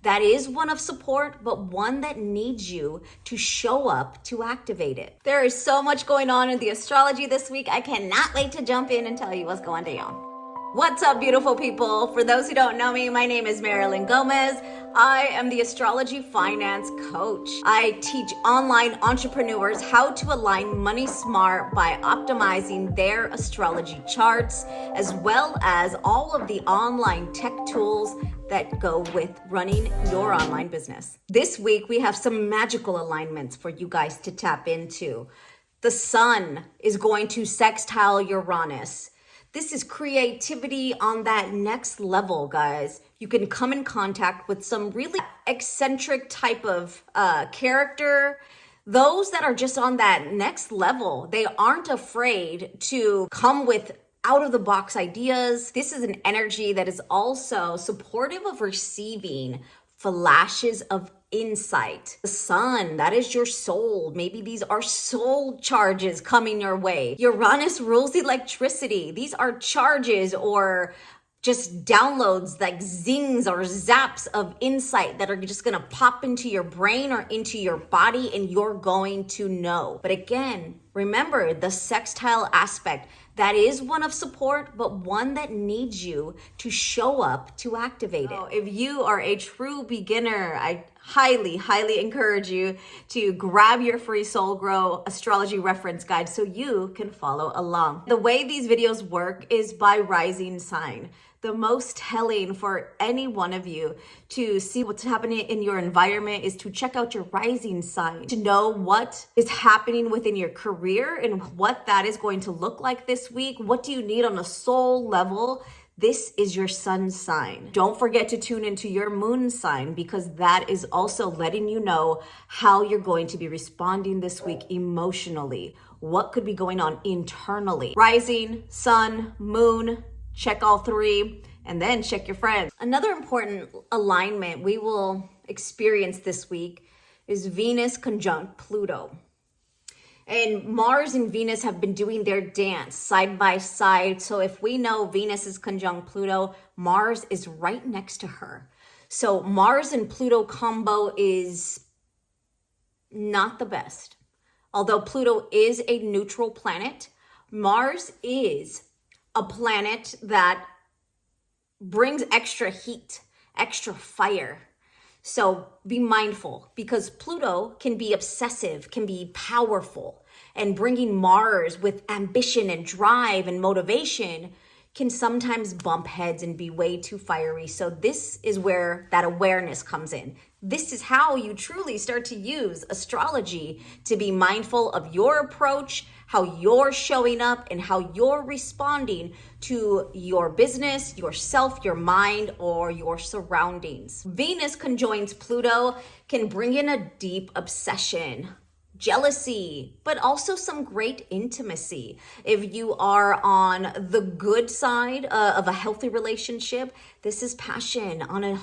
that is one of support, but one that needs you to show up to activate it. There is so much going on in the astrology this week. I cannot wait to jump in and tell you what's going down. What's up, beautiful people? For those who don't know me, my name is Marilyn Gomez. I am the Astrology Finance Coach. I teach online entrepreneurs how to align money smart by optimizing their astrology charts, as well as all of the online tech tools that go with running your online business. This week, we have some magical alignments for you guys to tap into. The sun is going to sextile Uranus. This is creativity on that next level, guys. You can come in contact with some really eccentric type of character. Those that are just on that next level, they aren't afraid to come with out-of-the-box ideas. This is an energy that is also supportive of receiving flashes of insight. The sun, that is your soul. Maybe these are soul charges coming your way. Uranus rules electricity. These are charges or just downloads, like zings or zaps of insight that are just gonna pop into your brain or into your body, and you're going to know. But again, remember the sextile aspect. That is one of support, but one that needs you to show up to activate it. If you are a true beginner, I highly encourage you to grab your free Soul Grow astrology reference guide so you can follow along. The way these videos work is by rising sign. The most telling for any one of you to see what's happening in your environment is to check out your rising sign, to know what is happening within your career and what that is going to look like this week. What do you need on a soul level? This is your sun sign. Don't forget to tune into your moon sign, because that is also letting you know how you're going to be responding this week emotionally. What could be going on internally? Rising, sun, moon, check all three, and then check your friends. Another important alignment we will experience this week is Venus conjunct Pluto. And Mars and Venus have been doing their dance side by side. So if we know Venus is conjunct Pluto, Mars is right next to her. So Mars and Pluto combo is not the best. Although Pluto is a neutral planet, Mars is a planet that brings extra heat, extra fire. So be mindful, because Pluto can be obsessive, can be powerful, and bringing Mars with ambition and drive and motivation can sometimes bump heads and be way too fiery. So this is where that awareness comes in. This is how you truly start to use astrology to be mindful of your approach, how you're showing up, and how you're responding to your business, yourself, your mind, or your surroundings. Venus conjoins Pluto can bring in a deep obsession, jealousy, but also some great intimacy. If you are on the good side of a healthy relationship, this is passion on a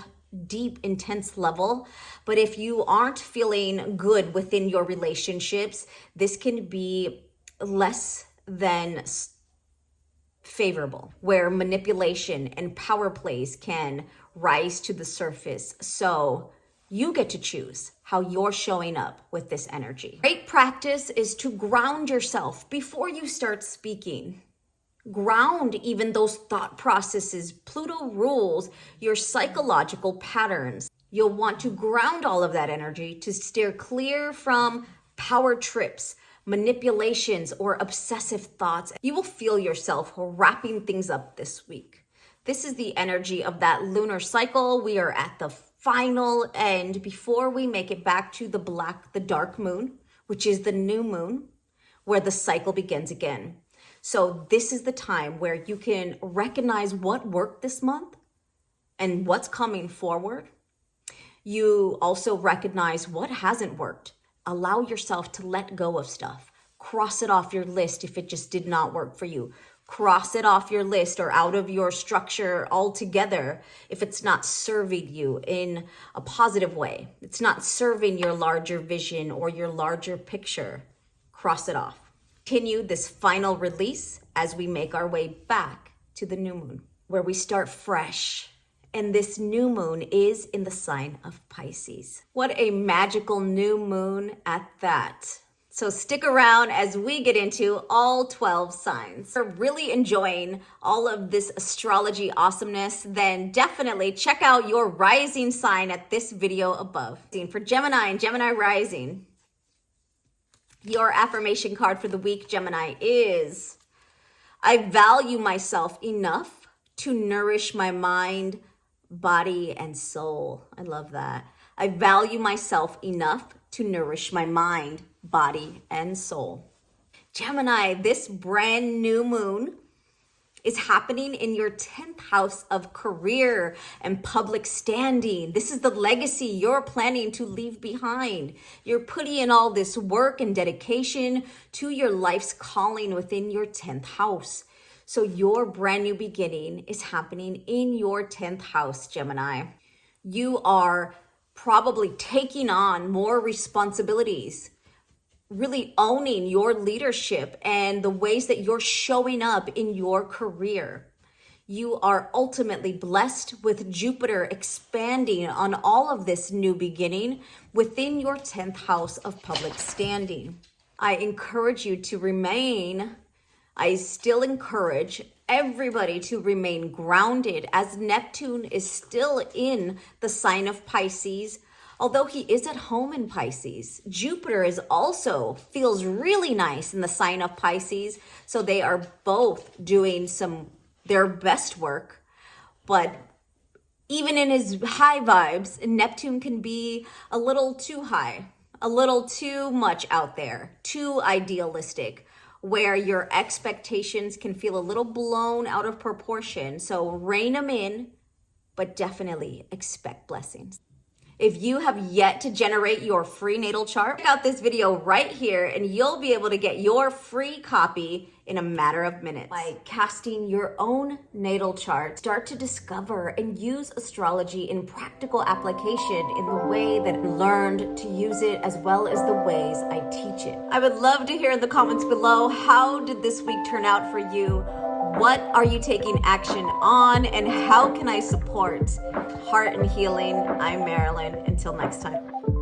deep, intense level. But if you aren't feeling good within your relationships, this can be less than favorable, where manipulation and power plays can rise to the surface. So you get to choose how you're showing up with this energy. Great practice is to ground yourself before you start speaking. Ground even those thought processes. Pluto rules your psychological patterns. You'll want to ground all of that energy to steer clear from power trips, manipulations, or obsessive thoughts. You will feel yourself wrapping things up this week. This is the energy of that lunar cycle. We are at the final end before we make it back to the dark moon, which is the new moon, where the cycle begins again. So this is the time where you can recognize what worked this month and what's coming forward. You also recognize what hasn't worked. Allow yourself to let go of stuff. Cross it off your list if it just did not work for you. Cross it off your list or out of your structure altogether if it's not serving you in a positive way. It's not serving your larger vision or your larger picture. Cross it off. Continue this final release as we make our way back to the new moon, where we start fresh And this new moon is in the sign of Pisces. What a magical new moon at that. So stick around as we get into all 12 signs. If you're really enjoying all of this astrology awesomeness, then definitely check out your rising sign at this video above. For Gemini and Gemini rising, your affirmation card for the week, Gemini, is I value myself enough to nourish my mind, body, and soul. I love that. I value myself enough to nourish my mind, body, and soul. Gemini, this brand new moon is happening in your 10th house of career and public standing. This is the legacy you're planning to leave behind. You're putting in all this work and dedication to your life's calling within your 10th house. So your brand new beginning is happening in your 10th house, Gemini. You are probably taking on more responsibilities, really owning your leadership and the ways that you're showing up in your career. You are ultimately blessed with Jupiter expanding on all of this new beginning within your 10th house of public standing. I still encourage everybody to remain grounded as Neptune is still in the sign of Pisces. Although he is at home in Pisces, Jupiter feels really nice in the sign of Pisces. So they are both doing their best work. But even in his high vibes, Neptune can be a little too high, a little too much out there, too idealistic, where your expectations can feel a little blown out of proportion. So rein them in, but definitely expect blessings. If you have yet to generate your free natal chart, check out this video right here and you'll be able to get your free copy in a matter of minutes. By casting your own natal chart, start to discover and use astrology in practical application in the way that I learned to use it, as well as the ways I teach it. I would love to hear in the comments below, how did this week turn out for you? What are you taking action on, and how can I support heart and healing? I'm Marilyn. Until next time.